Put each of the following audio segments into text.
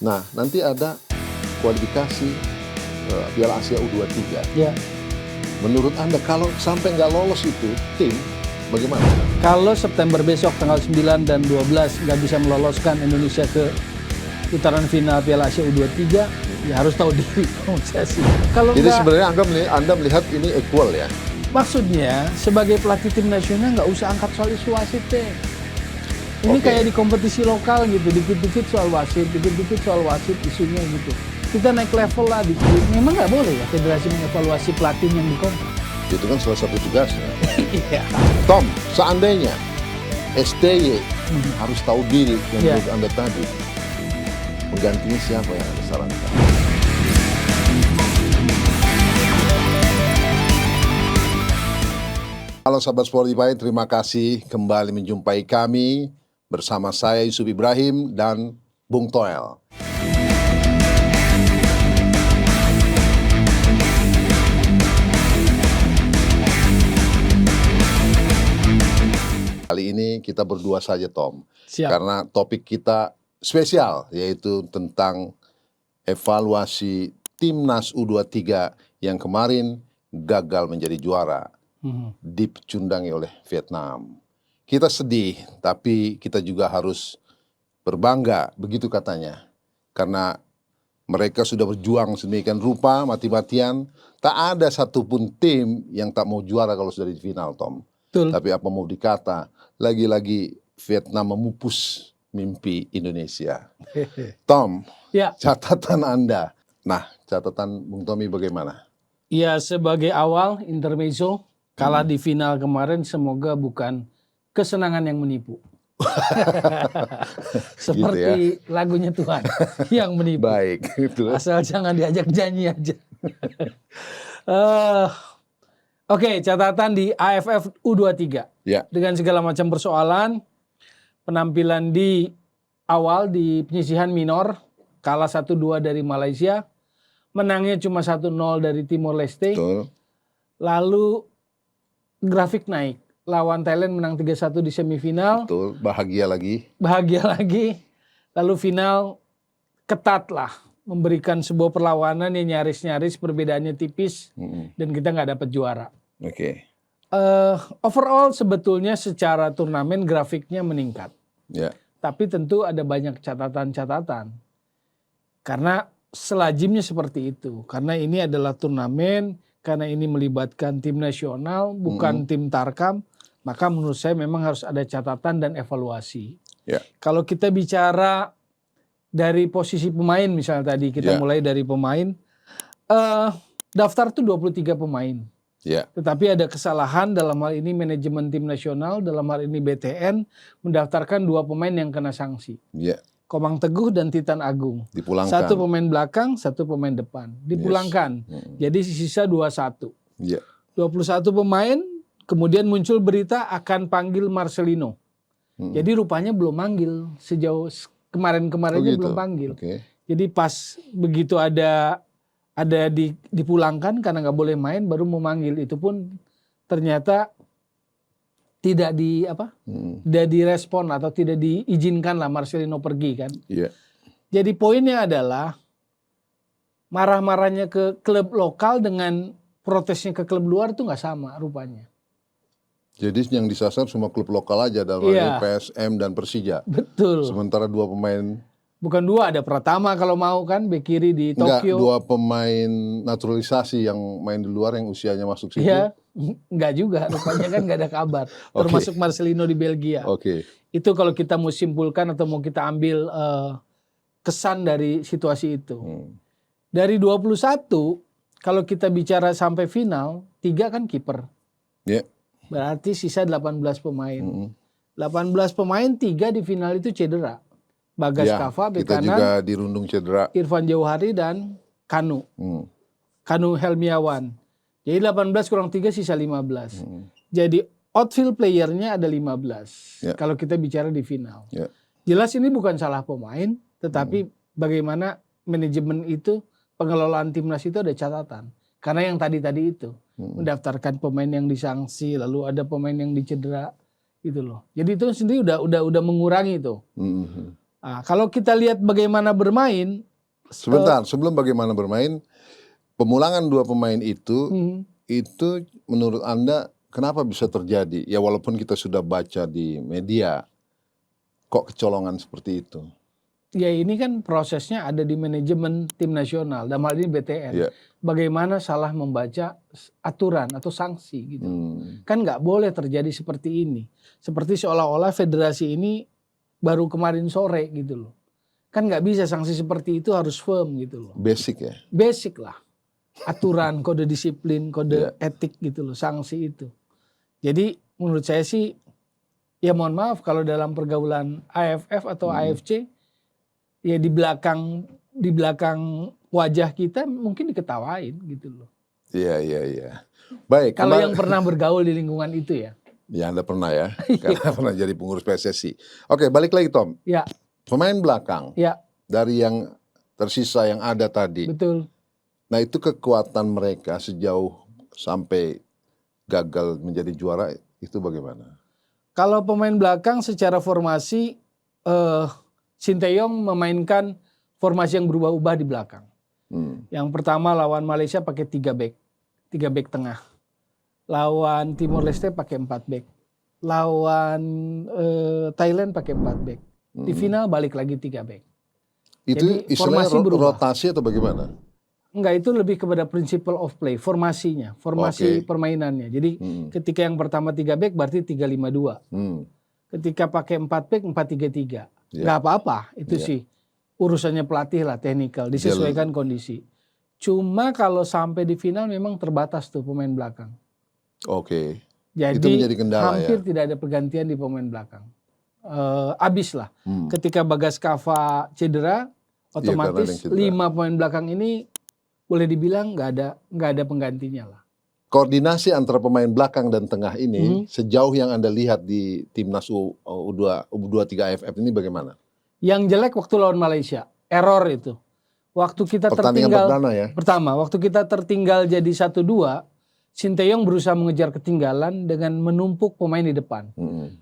Nah, nanti ada kualifikasi Piala Asia U23. Ya. Menurut Anda kalau sampai nggak lolos itu tim, bagaimana? Kalau September besok tanggal 9 dan 12 nggak bisa meloloskan Indonesia ke putaran final Piala Asia U23, ya harus tahu diri sih. Kalau Jadi nggak, sebenarnya Anda melihat ini equal ya? maksudnya sebagai pelatih tim nasional nggak usah angkat soal isu wasit deh. Ini Oke. kayak di kompetisi lokal gitu, dikit-dikit soal wasit, dikit-dikit soal wasit isunya gitu. Kita naik level lah dikit. Memang nggak boleh ya federasi mengevaluasi pelatih yang dikontrak. Itu kan salah satu tugasnya. Iya. Tom, seandainya STY harus tahu diri yang Iya. menurut Anda tadi, penggantinya siapa yang Anda sarankan? Halo sahabat Spotify, terima kasih kembali menjumpai kami bersama saya Yusuf Ibrahim dan Bung Toel. Kali ini kita berdua saja, Tom. Siap. Karena topik kita spesial, yaitu tentang evaluasi Timnas U23 yang kemarin gagal menjadi juara, dipecundangi oleh Vietnam. Kita sedih, tapi kita juga harus berbangga, begitu katanya. Karena mereka sudah berjuang sedemikian rupa, mati-matian. Tak ada satupun tim yang tak mau juara kalau sudah di final, Tom. Betul. Tapi apa mau dikata, lagi-lagi Vietnam memupus mimpi Indonesia. Tom, Ya. catatan Anda. Nah, catatan Bung Tommy bagaimana? Ya, sebagai awal intermezzo, kalah di final kemarin semoga bukan kesenangan yang menipu. Seperti lagunya Tuhan yang menipu. Baik, itu. Asal jangan diajak nyanyi aja. Oke, catatan di AFF U23. Ya, Dengan segala macam persoalan, penampilan di awal di penyisihan minor, kalah 1-2 dari Malaysia, menangnya cuma 1-0 dari Timor Leste, betul. lalu grafik naik. Lawan Thailand menang 3-1 di semifinal, Betul, bahagia lagi. bahagia lagi. Lalu final ketat lah, memberikan sebuah perlawanan yang nyaris-nyaris, perbedaannya tipis, dan kita nggak dapat juara. Oke. Overall sebetulnya secara turnamen grafiknya meningkat. Ya, Tapi tentu ada banyak catatan-catatan. Karena selajimnya seperti itu. Karena ini adalah turnamen, karena ini melibatkan tim nasional, bukan tim Tarkam. Maka menurut saya memang harus ada catatan dan evaluasi. ya, Kalau kita bicara dari posisi pemain misalnya tadi, kita Ya. mulai dari pemain. Daftar tuh 23 pemain. ya, Tetapi ada kesalahan dalam hal ini manajemen tim nasional, dalam hal ini BTN, mendaftarkan 2 pemain yang kena sanksi. ya. Komang Teguh dan Titan Agung. Dipulangkan. 1 pemain belakang, 1 pemain depan. Dipulangkan. Jadi sisa 21. Ya, 21 pemain, kemudian muncul berita akan panggil Marcelino. Jadi rupanya belum manggil, sejauh kemarin-kemarinnya gitu. belum panggil. Oke. Jadi pas begitu dipulangkan karena nggak boleh main, baru mau manggil. Itu pun ternyata tidak tidak direspon atau tidak diizinkan lah Marcelino pergi kan. Iya. Jadi poinnya adalah marah-marahnya ke klub lokal dengan protesnya ke klub luar itu nggak sama rupanya. Jadi yang disasar semua klub lokal aja, dalam hal ini Iya. PSM dan Persija. Betul. Sementara 2 pemain, Bukan 2, ada Pratama kalau mau kan, bek kiri di enggak, Tokyo. 2 pemain naturalisasi yang main di luar yang usianya masuk situ. Iya, enggak juga, rupanya kan nggak ada kabar. Termasuk Marcelino di Belgia. Oke. Itu kalau kita mau simpulkan atau mau kita ambil kesan dari situasi itu. Dari 21, kalau kita bicara sampai final, 3 kan kiper. Ya. Berarti sisa 18 pemain. 18 pemain, 3 di final itu cedera. Bagas Ya, Kava, bek kita kanan, juga dirundung cedera. Irfan Jauhari dan Kanu. Kanu Helmiawan. Jadi 18 kurang 3 sisa 15. Jadi outfield playernya ada 15. Ya. Kalau kita bicara di final. Ya. Jelas ini bukan salah pemain, tetapi bagaimana manajemen itu, pengelolaan timnas itu ada catatan. Karena yang tadi itu mendaftarkan pemain yang disanksi, lalu ada pemain yang dicedera, gitu loh. Jadi itu sendiri udah mengurangi itu. Kalau kita lihat bagaimana bermain, Sebentar, sebelum bagaimana bermain, pemulangan 2 pemain itu menurut Anda kenapa bisa terjadi? Ya walaupun kita sudah baca di media, kok kecolongan seperti itu? ya ini kan prosesnya ada di manajemen tim nasional, dalam hal ini BTN. Ya. Bagaimana salah membaca aturan atau sanksi gitu. Kan nggak boleh terjadi seperti ini. Seperti seolah-olah federasi ini baru kemarin sore gitu loh. Kan nggak bisa sanksi seperti itu, harus firm gitu loh. Basic ya? Basic lah. Aturan, kode disiplin, kode etik gitu loh, sanksi itu. Jadi menurut saya sih, ya mohon maaf kalau dalam pergaulan AFF atau AFC, ya di belakang wajah kita mungkin diketawain gitu loh. Iya. Baik. Kalau yang pernah bergaul di lingkungan itu ya. Ya Anda pernah ya, karena pernah jadi pengurus PSSI. Oke, balik lagi Tom. Ya. Pemain belakang dari yang tersisa yang ada tadi. Betul. Nah itu kekuatan mereka sejauh sampai gagal menjadi juara itu bagaimana? Kalau pemain belakang secara formasi, Sinteyong memainkan formasi yang berubah-ubah di belakang. Yang pertama lawan Malaysia pakai 3 back tengah. Lawan Timor Leste pakai 4 back. Lawan Thailand pakai 4 back. Di final balik lagi 3 back. Itu Jadi, istilahnya formasi berubah. rotasi atau bagaimana? Enggak, itu lebih kepada principle of play, formasinya, formasi permainannya. Jadi ketika yang pertama 3 back berarti 3-5-2. Ketika pakai 4 back 4-3-3. Nggak apa-apa, itu sih urusannya pelatih lah, teknikal, disesuaikan kondisi. Cuma kalau sampai di final memang terbatas tuh pemain belakang. Oke. Jadi itu menjadi kendala, hampir tidak ada pergantian di pemain belakang. Abis lah. Ketika Bagas Kava cedera, otomatis 5 pemain belakang ini boleh dibilang nggak ada penggantinya lah. Koordinasi antara pemain belakang dan tengah ini sejauh yang Anda lihat di timnas U23 AFF ini bagaimana? Yang jelek waktu lawan Malaysia, error itu. Waktu kita pertandingan pertama, waktu kita tertinggal jadi 1-2, Sinteyong berusaha mengejar ketinggalan dengan menumpuk pemain di depan.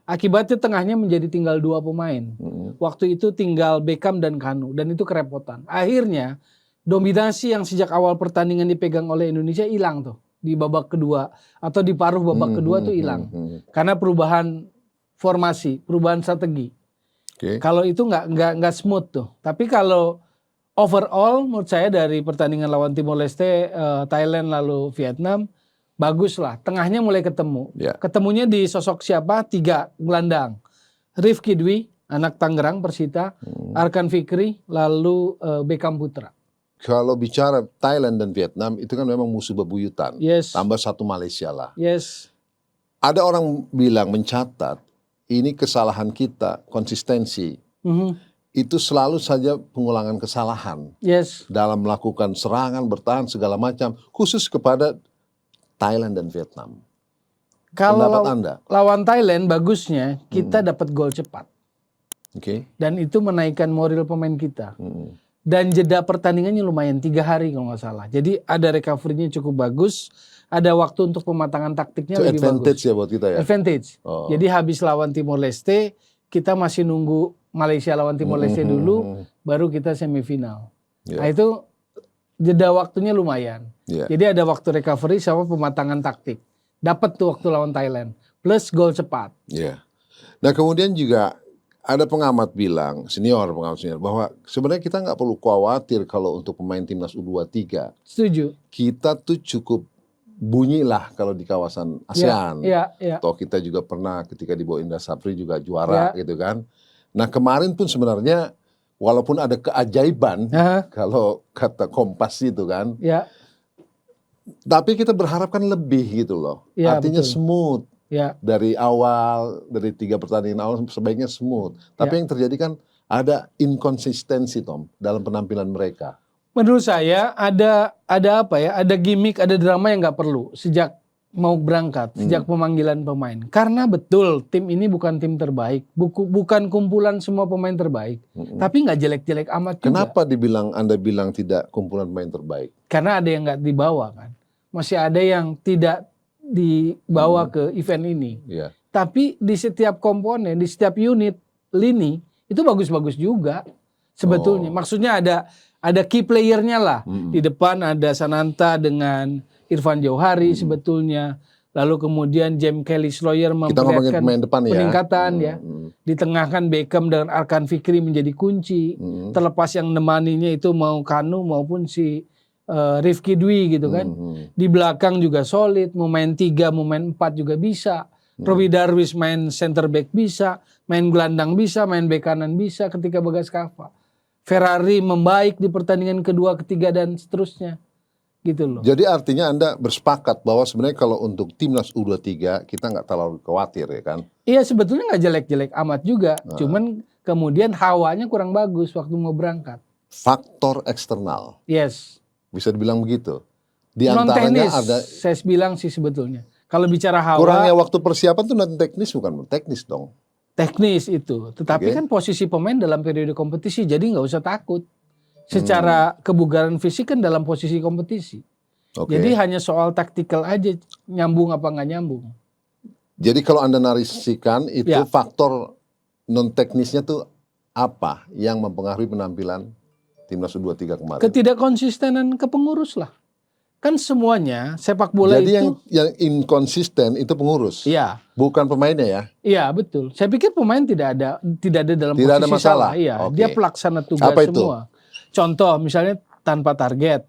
Akibatnya tengahnya menjadi tinggal 2 pemain. Waktu itu tinggal Beckham dan Kanu, dan itu kerepotan. Akhirnya dominasi yang sejak awal pertandingan dipegang oleh Indonesia hilang tuh di babak kedua atau di paruh babak kedua tuh hilang. Karena perubahan formasi, perubahan strategi. Kalau itu nggak smooth tuh. Tapi kalau overall menurut saya dari pertandingan lawan Timor Leste, Thailand lalu Vietnam, bagus lah. Tengahnya mulai ketemu. Ketemunya di sosok siapa? 3 gelandang. Rifki Dwi, anak Tangerang Persita, Arkan Fikri, lalu Beckham Putra. Kalau bicara Thailand dan Vietnam itu kan memang musuh bebuyutan. Tambah 1 Malaysia lah. Ada orang bilang mencatat ini kesalahan kita, konsistensi. Itu selalu saja pengulangan kesalahan dalam melakukan serangan, bertahan segala macam, khusus kepada Thailand dan Vietnam. Kalau Anda? Lawan Thailand bagusnya kita dapat gol cepat. Dan itu menaikkan moral pemain kita. Dan jeda pertandingannya lumayan 3 hari kalau nggak salah. Jadi ada recovery-nya cukup bagus. Ada waktu untuk pematangan taktiknya lebih bagus. Advantage ya buat kita ya? Advantage. Jadi habis lawan Timor Leste, kita masih nunggu Malaysia lawan Timor Leste dulu, baru kita semifinal. Nah itu jeda waktunya lumayan. Jadi ada waktu recovery sama pematangan taktik. Dapat tuh waktu lawan Thailand. Plus gol cepat. Nah kemudian juga ada pengamat bilang, senior bahwa sebenarnya kita nggak perlu khawatir kalau untuk pemain timnas U23. Setuju. Kita tuh cukup bunyilah kalau di kawasan ASEAN. Toh kita juga pernah ketika di bawah Indra Sapri juga juara gitu kan. Nah kemarin pun sebenarnya walaupun ada keajaiban kalau kata Kompas itu kan. Tapi kita berharapkan lebih gitu loh. Artinya betul. Smooth. Dari awal, dari 3 pertandingan awal sebaiknya smooth. Tapi yang terjadi kan ada inkonsistensi Tom dalam penampilan mereka. Menurut saya ada apa ya? Ada gimmick, ada drama yang nggak perlu sejak mau berangkat, sejak pemanggilan pemain. Karena betul tim ini bukan tim terbaik, bukan kumpulan semua pemain terbaik. Tapi nggak jelek-jelek amat juga. Kenapa Anda bilang tidak kumpulan pemain terbaik? Karena ada yang nggak dibawa kan. Masih ada yang tidak dibawa ke event ini. Tapi di setiap komponen, di setiap unit lini itu bagus-bagus juga sebetulnya. Maksudnya ada key playernya lah. Di depan ada Sananta dengan Irfan Jauhari sebetulnya. Lalu kemudian James Kelly Sloyer memperlihatkan pemain depan ya. peningkatan ya. Di tengah kan Beckham dan Arkan Fikri menjadi kunci. Terlepas yang nemaninya itu mau Kanu maupun si Rifki Dwi gitu kan. Di belakang juga solid, mau main 3, mau main 4 juga bisa. Robi Darwis main center back bisa, main gelandang bisa, main bek kanan bisa ketika Bagas Kava. Ferrari membaik di pertandingan kedua, ketiga dan seterusnya. Gitu loh. Jadi artinya Anda bersepakat bahwa sebenarnya kalau untuk timnas U23 kita nggak terlalu khawatir ya kan? Iya sebetulnya nggak jelek-jelek amat juga, cuman kemudian hawanya kurang bagus waktu mau berangkat. Faktor eksternal, Yes. bisa dibilang begitu. Di Non antaranya teknis, ada saya bilang sih sebetulnya. Kalau bicara hawa, kurangnya waktu persiapan tuh non teknis bukan teknis dong. teknis itu. Tetapi kan posisi pemain dalam periode kompetisi, jadi nggak usah takut. Secara kebugaran fisik kan dalam posisi kompetisi. Oke. Jadi hanya soal taktikal aja, nyambung apa nggak nyambung. Jadi kalau Anda narasikan itu Ya. faktor non teknisnya tuh apa yang mempengaruhi penampilan timnas U23 kemarin? Ketidakkonsistenan kepengurus lah. Kan semuanya sepak bola Jadi itu. yang inkonsisten itu pengurus, Iya. bukan pemainnya ya? Iya betul. Saya pikir pemain tidak ada dalam Tidak ada posisi masalah. salah. Iya, Oke. dia pelaksana tugas Apa itu? semua. Contoh misalnya tanpa target.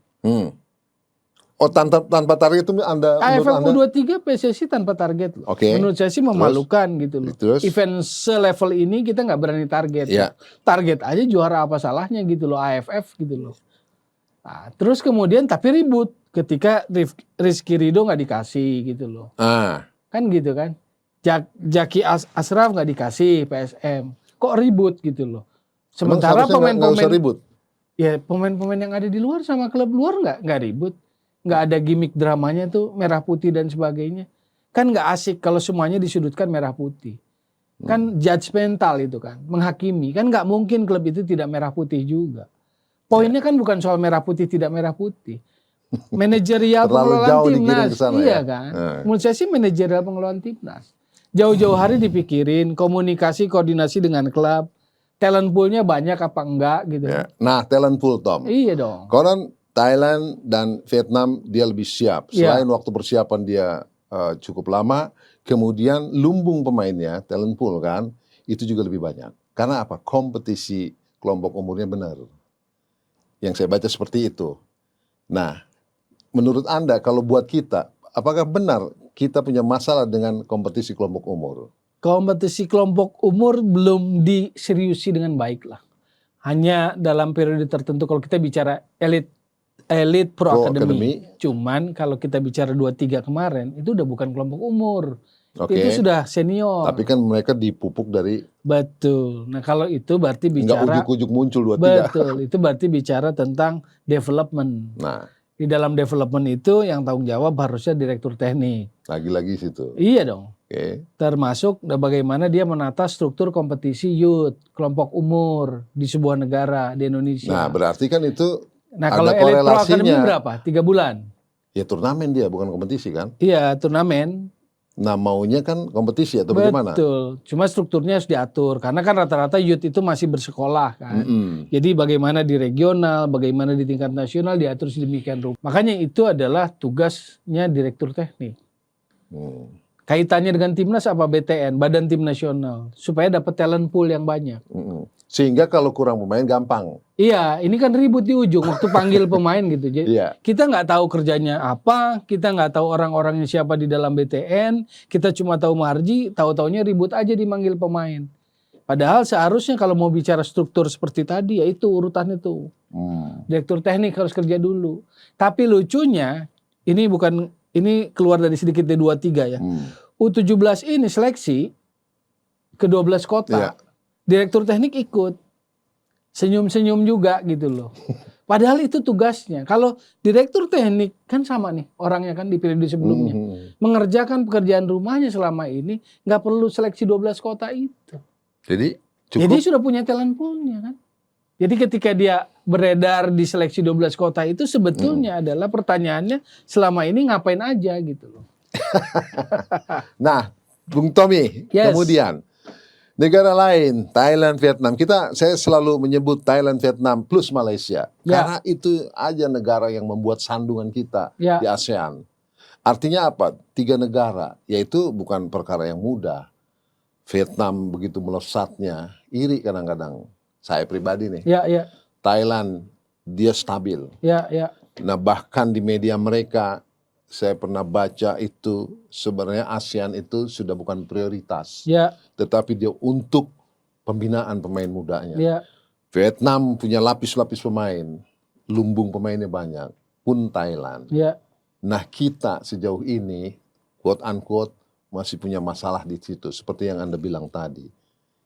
Oh tanpa target itu menurut AFF Anda? U23 PSSI tanpa target loh. Oke. Menurut saya sih memalukan gitu loh. Terus? Event selevel ini kita nggak berani target. Iya. Target aja juara apa salahnya gitu loh AFF gitu loh. Nah, terus kemudian tapi ribut ketika Rizky Ridho nggak dikasih gitu loh. Kan gitu kan. Jaki Asraf nggak dikasih PSM. Kok ribut gitu loh. Sementara nggak usah ribut. Ya pemain-pemain yang ada di luar sama klub luar nggak ribut. Nggak ada gimmick dramanya tuh merah putih dan sebagainya. Kan nggak asik kalau semuanya disudutkan merah putih. Kan judgmental itu kan. Menghakimi. Kan nggak mungkin klub itu tidak merah putih juga. Poinnya kan bukan soal merah putih tidak merah putih. Manajerial pengelolaan timnas. Iya kan. Menurut saya sih manajerial pengelolaan timnas. Jauh-jauh hari dipikirin. Komunikasi, koordinasi dengan klub. Talent poolnya banyak apa enggak gitu. Ya. Nah talent pool Tom. Iya dong. Konon Thailand dan Vietnam dia lebih siap. Selain waktu persiapan dia cukup lama, kemudian lumbung pemainnya, talent pool kan, itu juga lebih banyak. Karena apa? Kompetisi kelompok umurnya benar. Yang saya baca seperti itu. Nah, menurut Anda kalau buat kita, apakah benar kita punya masalah dengan kompetisi kelompok umur? Kompetisi kelompok umur belum diseriusi dengan baik lah. Hanya dalam periode tertentu kalau kita bicara Elite Pro Academy. Cuman kalau kita bicara 23 kemarin itu udah bukan kelompok umur. Oke. Itu sudah senior. Tapi kan mereka dipupuk dari Betul. Nah kalau itu berarti bicara nggak ujuk-ujuk muncul 23. Betul. Itu berarti bicara tentang development. Nah, Di dalam development itu yang tanggung jawab harusnya direktur teknik. lagi-lagi situ. Iya dong. Oke. Termasuk bagaimana dia menata struktur kompetisi youth, kelompok umur di sebuah negara di Indonesia. Nah, berarti kan itu Nah ada kalau Elite Pro Academy korelasinya. berapa? 3 bulan? Ya turnamen dia, bukan kompetisi kan? Iya turnamen. Nah maunya kan kompetisi atau bagaimana? Betul. Cuma strukturnya harus diatur. Karena kan rata-rata youth itu masih bersekolah kan. Jadi bagaimana di regional, bagaimana di tingkat nasional diatur sedemikian rupa. Makanya itu adalah tugasnya direktur teknik. Kaitannya dengan timnas apa BTN, Badan Tim Nasional, supaya dapat talent pool yang banyak. Sehingga kalau kurang pemain gampang. Iya, ini kan ribut di ujung waktu panggil pemain gitu. Jadi Iya. kita nggak tahu kerjanya apa, kita nggak tahu orang-orangnya siapa di dalam BTN, kita cuma tahu marji, tahu-taunya ribut aja dimanggil pemain. Padahal seharusnya kalau mau bicara struktur seperti tadi, ya itu urutannya tuh. Direktur teknik harus kerja dulu. Tapi lucunya, ini keluar dari sedikit di 23 ya. U17 ini seleksi ke 12 kota. Iya. Direktur teknik ikut. Senyum-senyum juga gitu loh. Padahal itu tugasnya. Kalau direktur teknik kan sama nih orangnya kan di periode sebelumnya. Mengerjakan pekerjaan rumahnya selama ini nggak perlu seleksi 12 kota itu. Jadi cukup. Jadi sudah punya talent pool-nya kan. Jadi ketika dia beredar di seleksi 12 kota itu sebetulnya adalah pertanyaannya selama ini ngapain aja gitu loh. Nah, Bung Tommy, Yes. kemudian Negara lain, Thailand, Vietnam. Saya selalu menyebut Thailand, Vietnam plus Malaysia. Ya. Karena itu aja negara yang membuat sandungan kita Ya. di ASEAN. Artinya apa? 3 negara, yaitu bukan perkara yang mudah. Vietnam begitu melesatnya, iri kadang-kadang. Saya pribadi nih. Ya, ya, Thailand, dia stabil. ya, ya. Nah bahkan di media mereka, saya pernah baca itu sebenarnya ASEAN itu sudah bukan prioritas. Ya, Tetapi dia untuk pembinaan pemain mudanya. ya, Vietnam punya lapis-lapis pemain, lumbung pemainnya banyak, pun Thailand. ya. Nah kita sejauh ini, quote unquote, masih punya masalah di situ, seperti yang Anda bilang tadi.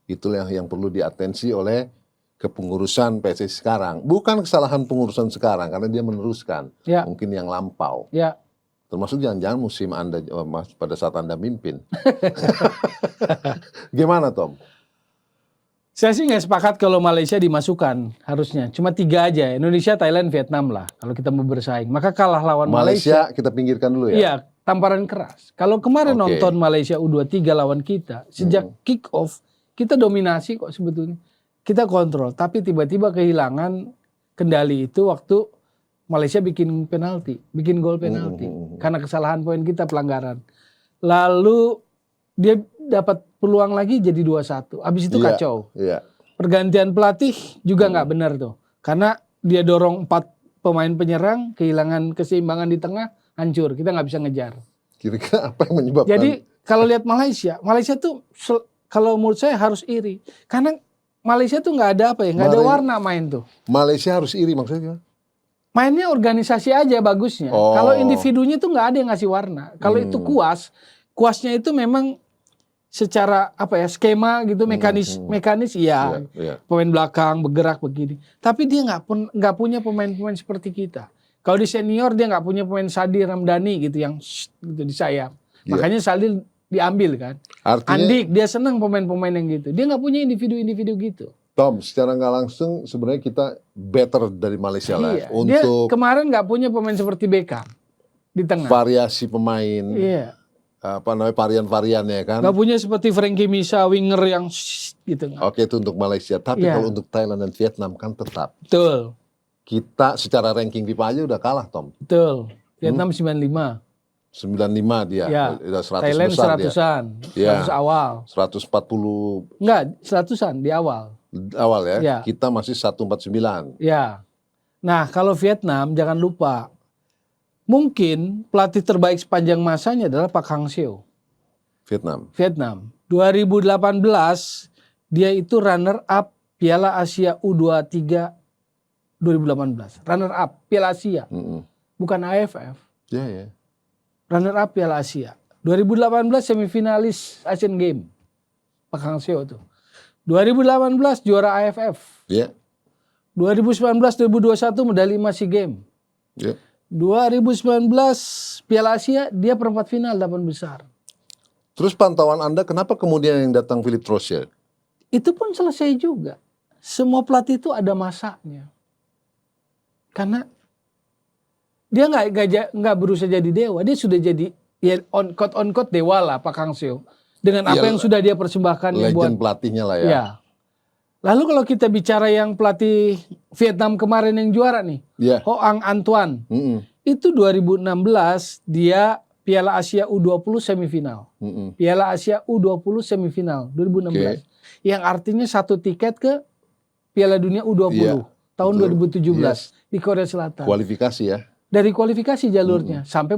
Itulah yang perlu diatensi oleh kepengurusan PSSI sekarang. Bukan kesalahan pengurusan sekarang, karena dia meneruskan, Ya. mungkin yang lampau. Ya. Termasuk jangan-jangan musim Anda pada saat Anda mimpin. Gimana Tom? Saya sih nggak sepakat kalau Malaysia dimasukkan harusnya. Cuma 3 aja, Indonesia, Thailand, Vietnam lah. Kalau kita mau bersaing, maka kalah lawan Malaysia. Malaysia kita pinggirkan dulu ya? Iya, tamparan keras. Kalau kemarin Oke. nonton Malaysia U23 lawan kita, sejak kick off, kita dominasi kok sebetulnya. Kita kontrol, tapi tiba-tiba kehilangan kendali itu waktu Malaysia bikin gol penalti. Karena kesalahan poin kita, pelanggaran. Lalu dia dapat peluang lagi jadi 2-1. Habis itu Iya, kacau. Iya. Pergantian pelatih juga nggak benar tuh. Karena dia dorong 4 pemain penyerang, kehilangan keseimbangan di tengah, hancur. Kita nggak bisa ngejar. Kira-kira apa yang menyebabkan? Jadi kalau lihat Malaysia tuh kalau menurut saya harus iri. Karena Malaysia tuh nggak ada apa ya, nggak ada warna main tuh. Malaysia harus iri maksudnya? Mainnya organisasi aja bagusnya. Oh. Kalau individunya tuh nggak ada yang ngasih warna. Kalau itu kuasnya itu memang secara apa ya, skema gitu, mekanis iya. Iya. Pemain belakang bergerak begini. Tapi dia nggak punya pemain-pemain seperti kita. Kalau di senior dia nggak punya pemain Sadi Ramdhani gitu yang gitu di sayap. Iya. Makanya Sadi diambil kan. Artinya, Andik dia senang pemain-pemain yang gitu. Dia nggak punya individu-individu gitu. Tom, secara nggak langsung sebenarnya kita better dari Malaysia lah. Iya. Dia Untuk kemarin nggak punya pemain seperti Beckham di tengah. variasi pemain, Iya. apa namanya varian-variannya kan. Nggak punya seperti Frankie Misa winger yang gitu. Oke itu untuk Malaysia. Tapi Iya. kalau untuk Thailand dan Vietnam kan tetap. Betul. Kita secara ranking FIFA aja udah kalah Tom. Betul. Vietnam 95. 95 dia. Ya. Udah 100 Thailand besar dia. 100-an. Iya. 100 awal. 140 Enggak, 100-an di awal. awal ya. Ya. Kita masih 149. Ya. Nah, kalau Vietnam jangan lupa. Mungkin pelatih terbaik sepanjang masanya adalah Pak Hang Seo. Vietnam. 2018 dia itu runner up Piala Asia U23 2018. Runner up Piala Asia. Bukan AFF. Ya. Runner up Piala Asia. 2018 semifinalis Asian Games. Pak Hang Seo tuh. 2018 juara AFF. Ya. 2019-2021 medali emas SEA Games. Ya. 2019 Piala Asia dia perempat final 8 besar. Terus pantauan Anda kenapa kemudian yang datang Philip Trosje? Itu pun selesai juga. Semua pelatih itu ada masanya. Karena dia nggak berusaha jadi dewa, dia sudah jadi ya on court dewa lah Pak Hang Seo. Dengan apa Ya, yang sudah dia persembahkan legend buat pelatihnya lah ya. ya. Lalu kalau kita bicara yang pelatih Vietnam kemarin yang juara nih, Ya. Ho Ang Antoine, itu 2016 dia Piala Asia U20 semifinal. Piala Asia U20 semifinal 2016. Yang artinya 1 tiket ke Piala Dunia U20 Iya, tahun betul. 2017 di Korea Selatan. Kualifikasi ya. Dari kualifikasi jalurnya sampai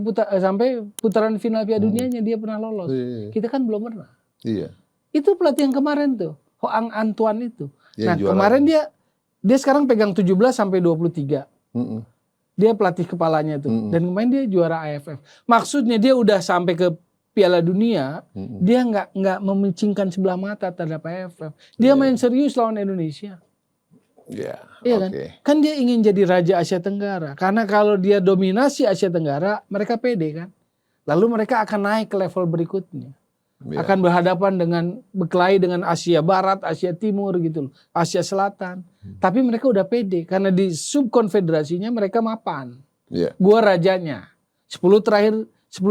putaran final Piala Dunianya dia pernah lolos. Iya. Kita kan belum pernah. Iya. Itu pelatih yang kemarin tuh, Ho Ang Antoine itu. Yang Nah, juara. kemarin dia sekarang pegang 17 sampai 23. Dia pelatih kepalanya tuh. Dan kemarin dia juara AFF. Maksudnya dia udah sampai ke Piala Dunia, dia nggak memencingkan sebelah mata terhadap AFF. Dia main serius lawan Indonesia. Iya. Iya kan? Kan dia ingin jadi raja Asia Tenggara. Karena kalau dia dominasi Asia Tenggara, mereka pede kan. Lalu mereka akan naik ke level berikutnya. Iya. Akan berhadapan dengan berkelahi dengan Asia Barat, Asia Timur gitu loh, Asia Selatan. Tapi mereka udah pede karena di subkonfederasinya mereka mapan. Iya. Gua rajanya. 10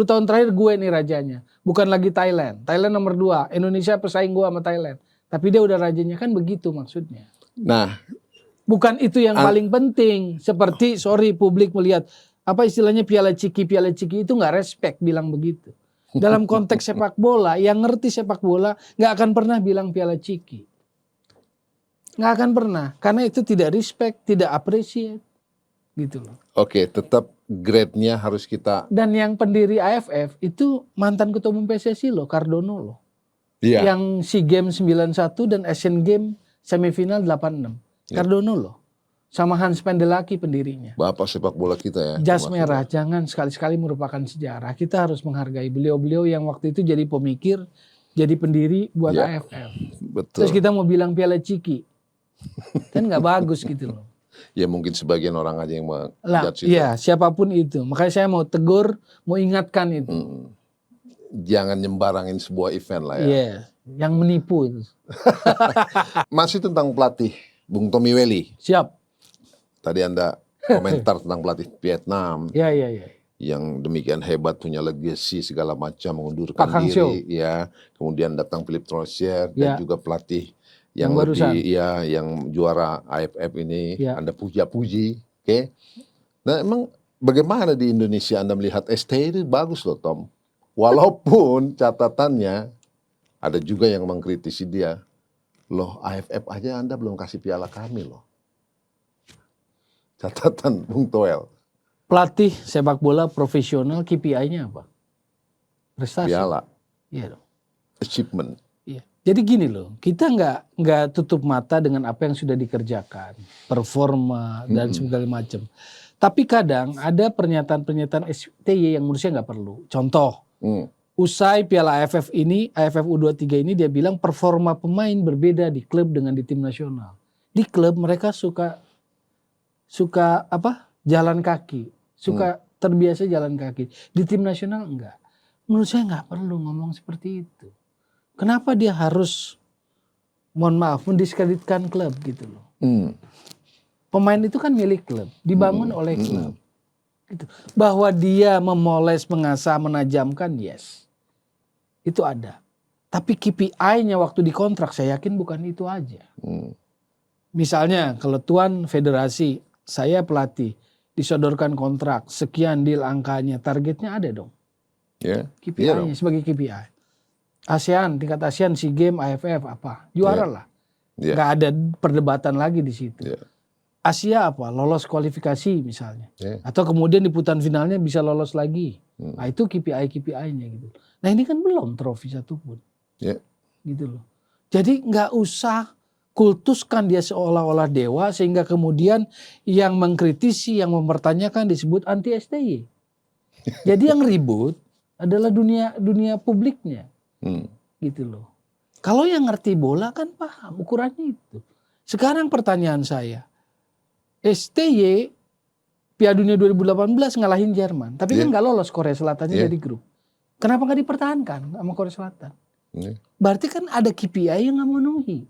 tahun terakhir gue nih rajanya. Bukan lagi Thailand. Thailand nomor 2. Indonesia pesaing gua sama Thailand. Tapi dia udah rajanya, kan begitu maksudnya. Nah, Bukan itu yang paling penting. Seperti publik melihat apa istilahnya piala ciki itu nggak respect bilang begitu. Dalam konteks sepak bola, yang ngerti sepak bola nggak akan pernah bilang piala ciki. Nggak akan pernah, karena itu tidak respect, tidak appreciate, gitu loh. oke, tetap grade-nya harus kita. Dan yang pendiri AFF itu mantan ketua umum PSSI loh, Cardono loh. Iya. Yang SEA Games 91 dan Asian Games semifinal 86. Cardono loh. Sama Hans Pendelaki pendirinya. Bapak sepak bola kita ya. Jas termasuk. merah, jangan sekali-sekali merupakan sejarah. Kita harus menghargai beliau-beliau yang waktu itu jadi pemikir, jadi pendiri buat Ya, AFF. betul. Terus kita mau bilang piala ciki. Kan nggak bagus gitu loh. Ya mungkin sebagian orang aja yang Lah, menjudge itu. iya, siapapun itu. Makanya saya mau tegur, mau ingatkan itu. Jangan nyembarangin sebuah event lah ya. Iya, yang menipu itu. Masih tentang pelatih, Bung Tommy Welly. Siap. Tadi Anda komentar tentang pelatih Vietnam Iya. yang demikian hebat, punya legacy segala macam, mengundurkan Pak Hang Seo. diri, ya. Kemudian datang Philip Trosier Ya. dan juga pelatih Yang yang barusan. lebih, ya, yang juara AFF ini, Ya. Anda puja-puji, oke? Nah, emang bagaimana di Indonesia Anda melihat STY itu bagus loh, Tom. Walaupun catatannya ada juga yang mengkritisi dia, loh AFF aja Anda belum kasih piala kami loh. Catatan Bung Toel, Pelatih sepak bola profesional KPI-nya apa? Prestasi. piala, Iya dong. achievement. Iya. Jadi gini loh, kita nggak tutup mata dengan apa yang sudah dikerjakan, performa dan segala macam. Tapi kadang ada pernyataan-pernyataan STY yang menurut saya nggak perlu. Contoh, usai Piala AFF ini, AFF U23 ini dia bilang performa pemain berbeda di klub dengan di tim nasional. Di klub mereka suka apa? Jalan kaki, suka terbiasa jalan kaki. Di tim nasional enggak. Menurut saya nggak perlu ngomong seperti itu. Kenapa dia harus, mohon maaf, mendiskreditkan klub gitu loh. Pemain itu kan milik klub, dibangun oleh klub. Gitu. Bahwa dia memoles, mengasah, menajamkan, yes. Itu ada. Tapi KPI-nya waktu dikontrak saya yakin bukan itu aja. Misalnya kalau tuan federasi, saya pelatih, disodorkan kontrak, sekian deal angkanya, targetnya ada dong. Ya. KPI-nya sebagai KPI. ASEAN, tingkat ASEAN, SEA Games, AFF apa, juara lah. Nggak ada perdebatan lagi di situ. Asia apa, lolos kualifikasi misalnya. Atau kemudian di putaran finalnya bisa lolos lagi. Nah itu KPI-nya gitu. Nah ini kan belum trofi satupun. Gitu loh. Jadi nggak usah kultuskan dia seolah-olah dewa sehingga kemudian yang mengkritisi, yang mempertanyakan disebut anti STY. Jadi yang ribut adalah dunia publiknya. Gitu loh. Kalau yang ngerti bola kan paham ukurannya itu. Sekarang pertanyaan saya, STY Piala Dunia 2018 ngalahin Jerman, tapi kan nggak lolos Korea Selatannya dari grup. Kenapa nggak dipertahankan sama Korea Selatan? Berarti kan ada KPI yang nggak memenuhi,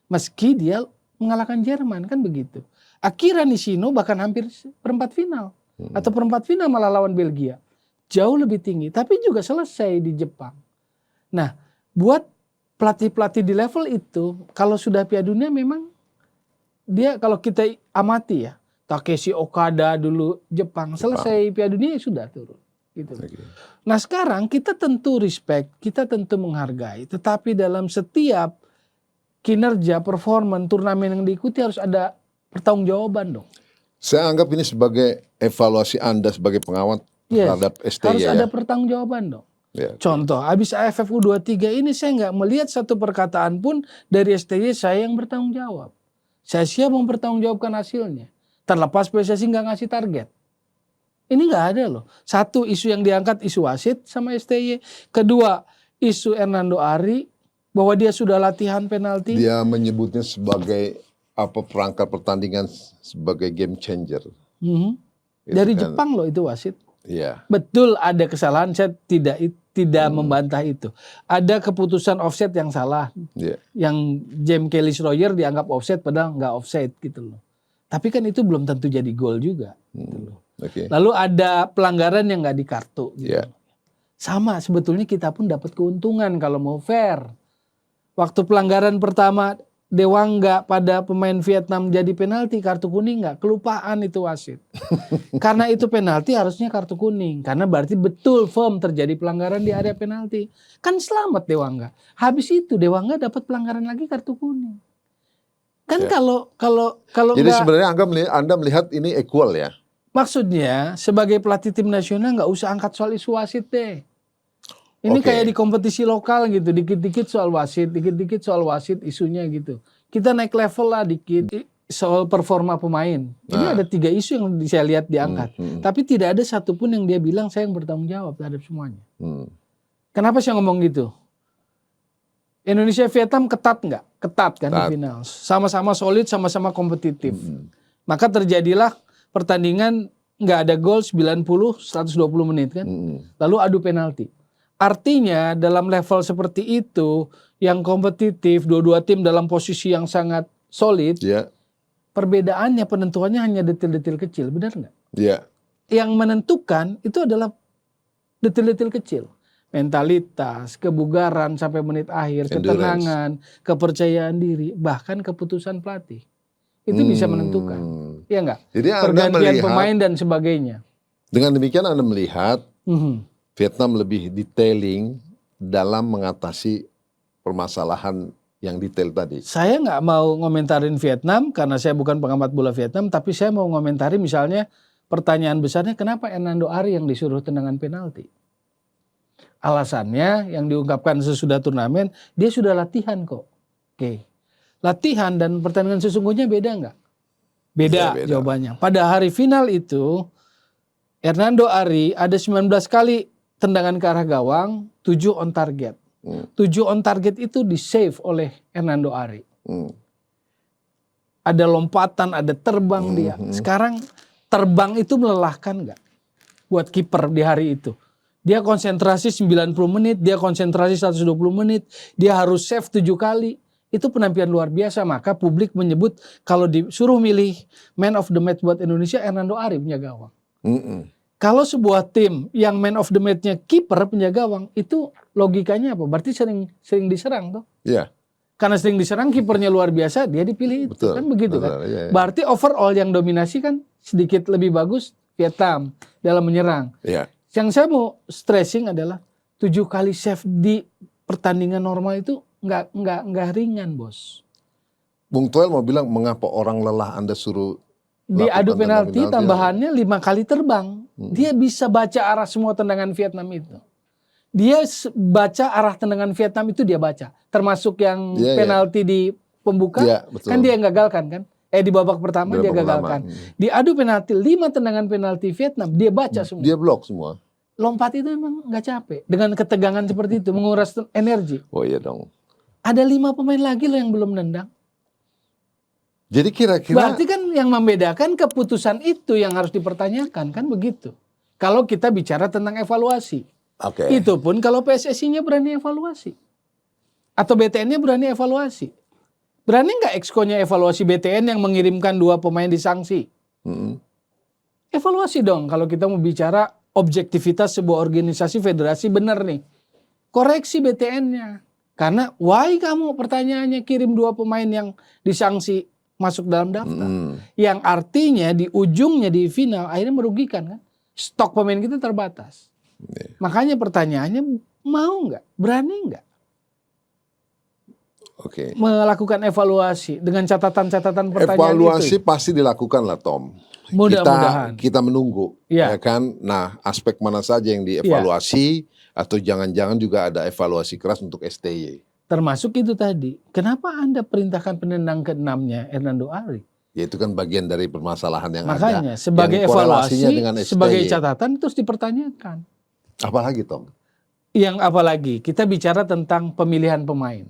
meski dia mengalahkan Jerman, kan begitu. Akira Nishino bahkan hampir perempat final atau perempat final malah lawan Belgia, jauh lebih tinggi, tapi juga selesai di Jepang. Nah, buat pelatih-pelatih di level itu, kalau sudah Piala Dunia memang dia, kalau kita amati ya, Takeshi Okada dulu Jepang, selesai Piala Dunia sudah turun. Gitu. Nah sekarang kita tentu respect, kita tentu menghargai, tetapi dalam setiap kinerja, performan, turnamen yang diikuti harus ada pertanggungjawaban dong. Saya anggap ini sebagai evaluasi Anda sebagai pengawat terhadap STY. Harus ada pertanggungjawaban dong. Contoh, habis AFF U23 ini saya nggak melihat satu perkataan pun dari STY saya yang bertanggung jawab. Saya siap mempertanggungjawabkan hasilnya. Terlepas PSSI nggak ngasih target. Ini nggak ada loh. Satu, isu yang diangkat isu wasit sama STY. Kedua, isu Hernando Ari bahwa dia sudah latihan penalti. Dia menyebutnya sebagai perangkat pertandingan sebagai game changer. Dari Jepang loh itu wasit. Betul ada kesalahan, saya tidak membantah itu. Ada keputusan offset yang salah. Yang James Kelly Schroyer dianggap offset padahal nggak offset gitu loh. Tapi kan itu belum tentu jadi gol juga. Gitu loh. Lalu ada pelanggaran yang nggak di kartu. Gitu. Sama sebetulnya kita pun dapat keuntungan kalau mau fair. Waktu pelanggaran pertama Dewangga pada pemain Vietnam jadi penalti, kartu kuning nggak? Kelupaan itu wasit. Karena itu penalti harusnya kartu kuning. Karena berarti betul firm terjadi pelanggaran di area penalti. Kan selamat Dewangga. Habis itu Dewangga dapat pelanggaran lagi kartu kuning. Kan Ya. kalau Jadi nggak, sebenarnya Anda melihat ini equal ya? maksudnya sebagai pelatih tim nasional nggak usah angkat soal isu wasit deh. Ini Oke. kayak di kompetisi lokal gitu, dikit-dikit soal wasit, dikit-dikit soal wasit isunya gitu. Kita naik level lah dikit soal performa pemain. Ini Nah. ada 3 isu yang saya lihat diangkat. Tapi tidak ada satupun yang dia bilang saya yang bertanggung jawab terhadap semuanya. Kenapa saya ngomong gitu? Indonesia Vietnam ketat nggak? Ketat kan di final. Sama-sama solid, sama-sama kompetitif. Maka terjadilah pertandingan nggak ada gol 90, 120 menit kan. Lalu adu penalti. Artinya dalam level seperti itu yang kompetitif, dua-dua tim dalam posisi yang sangat solid, Ya. perbedaannya penentuannya hanya detil-detil kecil, benar nggak? Ya. Yang menentukan itu adalah detil-detil kecil. Mentalitas, kebugaran sampai menit akhir, Endurance. ketenangan, kepercayaan diri, bahkan keputusan pelatih. Itu bisa menentukan. Iya nggak? Jadi Anda Pergantian melihat, pemain dan sebagainya. dengan demikian Anda melihat Mhm. Vietnam lebih detailing dalam mengatasi permasalahan yang detail tadi. Saya nggak mau ngomentarin Vietnam karena saya bukan pengamat bola Vietnam, tapi saya mau ngomentari misalnya pertanyaan besarnya kenapa Hernando Ari yang disuruh tendangan penalti. Alasannya yang diungkapkan sesudah turnamen, dia sudah latihan kok. Oke. Latihan dan pertandingan sesungguhnya beda nggak? Beda, Ya, beda. jawabannya. Pada hari final itu, Hernando Ari ada 19 kali tendangan ke arah gawang, 7 on target. 7 on target itu di save oleh Hernando Ari. Ada lompatan, ada terbang dia. Sekarang terbang itu melelahkan nggak buat kiper di hari itu? Dia konsentrasi 90 menit, dia konsentrasi 120 menit, dia harus save 7 kali. Itu penampilan luar biasa, maka publik menyebut kalau disuruh milih man of the match buat Indonesia, Hernando Ari penjaga gawang. Kalau sebuah tim yang man of the match-nya kiper penjaga gawang, itu logikanya apa? Berarti sering diserang tuh. Iya. Karena sering diserang, kipernya luar biasa, dia dipilih itu. Betul, Kan begitu betul, kan? iya. Berarti overall yang dominasi kan sedikit lebih bagus Vietnam dalam menyerang. Iya. Yang saya mau stressing adalah 7 kali save di pertandingan normal itu nggak ringan, bos. Bung Toel mau bilang mengapa orang lelah Anda suruh Di adu lakukan penalti tambahannya 5 kali terbang. Dia bisa baca arah semua tendangan Vietnam itu. Dia baca arah tendangan Vietnam itu dia baca. Termasuk yang penalti di pembuka, betul. kan dia yang gagalkan kan. Di babak pertama dia gagalkan. Di adu penalti 5 tendangan penalti Vietnam dia baca semua. Dia blok semua. Lompat itu emang nggak capek. Dengan ketegangan seperti itu menguras energi. Oh iya dong. Ada 5 pemain lagi loh yang belum nendang. Jadi kira-kira Berarti kan yang membedakan keputusan itu yang harus dipertanyakan, kan begitu. Kalau kita bicara tentang evaluasi. Oke. Itu pun kalau PSSI-nya berani evaluasi. Atau BTN-nya berani evaluasi. Berani nggak Exco-nya evaluasi BTN yang mengirimkan 2 pemain disanksi? Evaluasi dong kalau kita mau bicara objektivitas sebuah organisasi federasi, benar nih. Koreksi BTN-nya. Karena why kamu pertanyaannya kirim 2 pemain yang disanksi masuk dalam daftar. Yang artinya di ujungnya di final akhirnya merugikan kan. Stok pemain kita terbatas. Makanya pertanyaannya mau nggak? Berani nggak? Oke. Melakukan evaluasi dengan catatan-catatan pertanyaan Evaluasi itu. pasti dilakukan lah Tom. Mudah-mudahan. Kita menunggu, Ya. ya kan. Nah, aspek mana saja yang dievaluasi atau jangan-jangan juga ada evaluasi keras untuk STY. Termasuk itu tadi. Kenapa Anda perintahkan penendang ke-6-nya Hernando Ari? Ya itu kan bagian dari permasalahan yang Makanya ada. sebagai yang korelasinya evaluasi, dengan STY. sebagai catatan terus dipertanyakan. Apalagi Tom? Yang apalagi kita bicara tentang pemilihan pemain.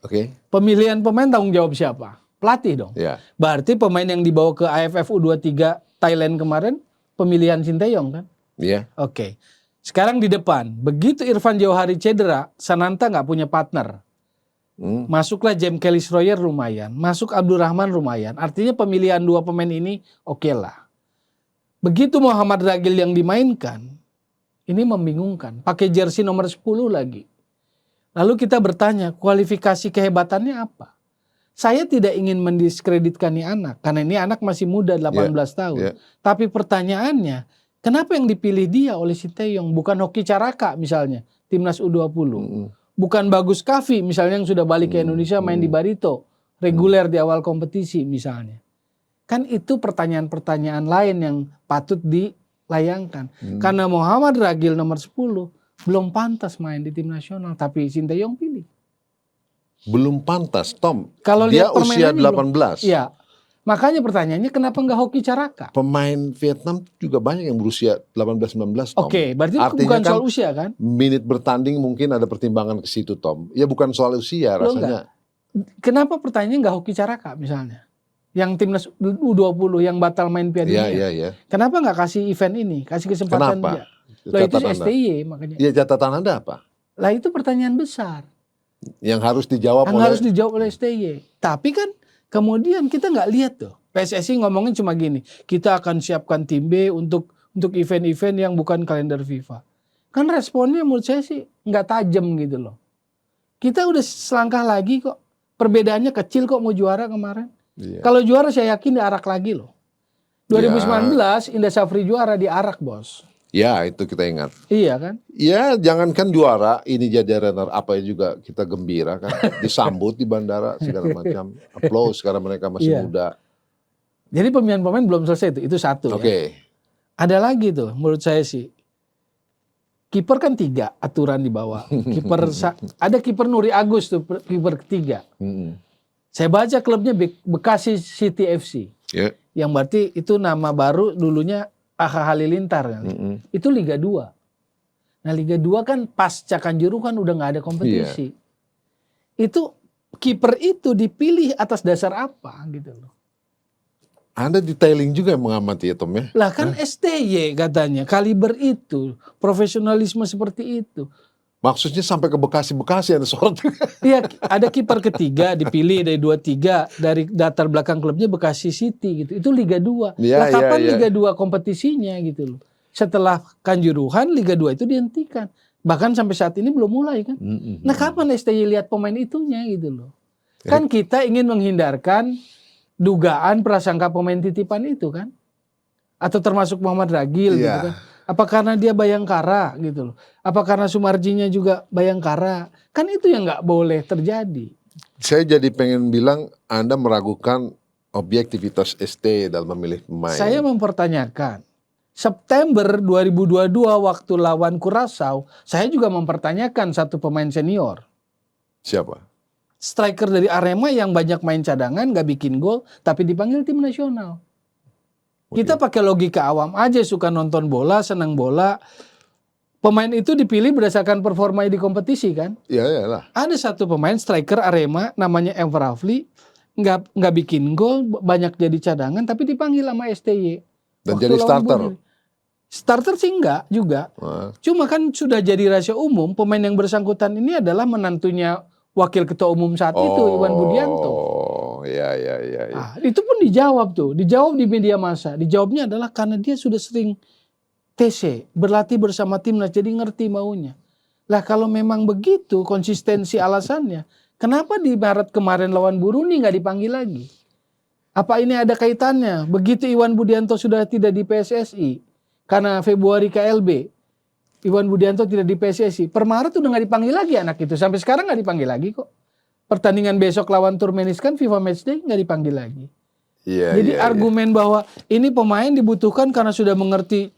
Oke. Pemilihan pemain tanggung jawab siapa? Pelatih dong. Ya. Berarti pemain yang dibawa ke AFF U23 Thailand kemarin pemilihan Sinteyong kan? Iya. Oke. Sekarang di depan, begitu Irfan Jauhari cedera, Sananta nggak punya partner. Masuklah James Kelly Royer lumayan, masuk Abdurrahman lumayan. Artinya pemilihan 2 pemain ini oke lah. Begitu Muhammad Ragil yang dimainkan, ini membingungkan. Pakai jersey nomor 10 lagi. Lalu kita bertanya, kualifikasi kehebatannya apa? Saya tidak ingin mendiskreditkan ini anak, karena ini anak masih muda 18 tahun. yeah. Tapi pertanyaannya, kenapa yang dipilih dia oleh Sinteyong? Bukan Hoki Caraka misalnya, Timnas U20. Bukan Bagus Kavi misalnya yang sudah balik ke Indonesia main di Barito. Reguler di awal kompetisi misalnya. Kan itu pertanyaan-pertanyaan lain yang patut dilayangkan. Karena Muhammad Ragil nomor 10 belum pantas main di tim nasional, tapi Sinteyong pilih. Belum pantas, Tom. Kalau Dia lihat usia permainannya 18. Iya. Makanya pertanyaannya kenapa nggak Hoki Caraka? Pemain Vietnam juga banyak yang berusia 18-19, Tom. Oke, berarti Artinya bukan kan soal usia kan? Menit bertanding mungkin ada pertimbangan ke situ, Tom. Ya bukan soal usia Loh, rasanya. Kenapa pertanyaannya nggak Hoki Caraka misalnya? Yang Timnas U20 yang batal main Piala Dunia. Iya. Kenapa nggak kasih event ini? Kasih kesempatan Kenapa? dia. Loh itu Catatan Anda. STY makanya. Ya catatan Anda apa? Lah itu pertanyaan besar. Yang harus dijawab Yang oleh... harus dijawab oleh STY. Tapi kan kemudian kita nggak lihat tuh. PSSI ngomongin cuma gini, kita akan siapkan tim B untuk event-event yang bukan kalender FIFA. Kan responnya menurut saya sih nggak tajam gitu loh. Kita udah selangkah lagi kok. Perbedaannya kecil kok mau juara kemarin. Iya. Kalau juara saya yakin diarak lagi loh. 2019 Indra Safri juara diarak, Bos. Ya, itu kita ingat. Iya kan? Ya, jangankan juara, ini jadi runner apa juga kita gembira kan. Disambut di bandara segala macam. Applause karena mereka masih Iya. muda. Jadi pemain-pemain belum selesai itu satu. Oke. Ya. Ada lagi tuh menurut saya sih. Kiper kan 3 aturan di bawah. Ada kiper Nuri Agus tuh kiper ketiga. Saya baca klubnya Bekasi City FC. Ya. Yang berarti itu nama baru dulunya AH Halilintar kan. Itu Liga 2. Nah Liga 2 kan pasca Kanjuruhan udah nggak ada kompetisi. Itu kiper itu dipilih atas dasar apa gitu loh. Anda detailing juga yang mengamati ya, Tom ya? Lah kan STY katanya, kaliber itu, profesionalisme seperti itu. Maksudnya sampai ke Bekasi-Bekasi ada sorot. Iya, ada kiper ketiga dipilih dari 2-3 dari latar belakang klubnya Bekasi City gitu. Itu Liga 2. Ya, lah kapan ya. Liga 2 kompetisinya gitu loh. Setelah Kanjuruhan Liga 2 itu dihentikan. Bahkan sampai saat ini belum mulai kan. Nah kapan STY lihat pemain itunya gitu loh. Kan kita ingin menghindarkan dugaan prasangka pemain titipan itu kan. Atau termasuk Muhammad Ragil gitu kan. Apa karena dia Bayangkara gitu loh. Apa karena Sumarjinya juga Bayangkara. Kan itu yang nggak boleh terjadi. Saya jadi pengen bilang Anda meragukan objektivitas ST dalam memilih pemain. Saya mempertanyakan. September 2022 waktu lawan Curaçao, saya juga mempertanyakan satu pemain senior. Siapa? Striker dari Arema yang banyak main cadangan, gak bikin gol, tapi dipanggil tim nasional. Kita pakai logika awam aja, suka nonton bola, senang bola. Pemain itu dipilih berdasarkan performa di kompetisi kan? Iya, iyalah. Ada satu pemain striker Arema namanya Enver Rafli, nggak bikin gol, banyak jadi cadangan, tapi dipanggil sama STY. Dan Waktu jadi lawan starter. Budi. Starter sih enggak juga. Cuma kan sudah jadi rahasia umum, pemain yang bersangkutan ini adalah menantunya Wakil Ketua Umum saat itu, Iwan Budianto. Oh, iya. Nah, itu pun dijawab tuh, dijawab di media massa. Dijawabnya adalah karena dia sudah sering TC, berlatih bersama timnas, jadi ngerti maunya. Lah kalau memang begitu konsistensi alasannya, kenapa di Maret kemarin lawan Burundi nggak dipanggil lagi? Apa ini ada kaitannya? Begitu Iwan Budianto sudah tidak di PSSI, karena Februari KLB, Iwan Budianto tidak di PSSI. Per Maret udah nggak dipanggil lagi anak itu. Sampai sekarang nggak dipanggil lagi kok. Pertandingan besok lawan Turkmenistan FIFA Matchday nggak dipanggil lagi. Iya. Jadi argumen bahwa ini pemain dibutuhkan karena sudah mengerti,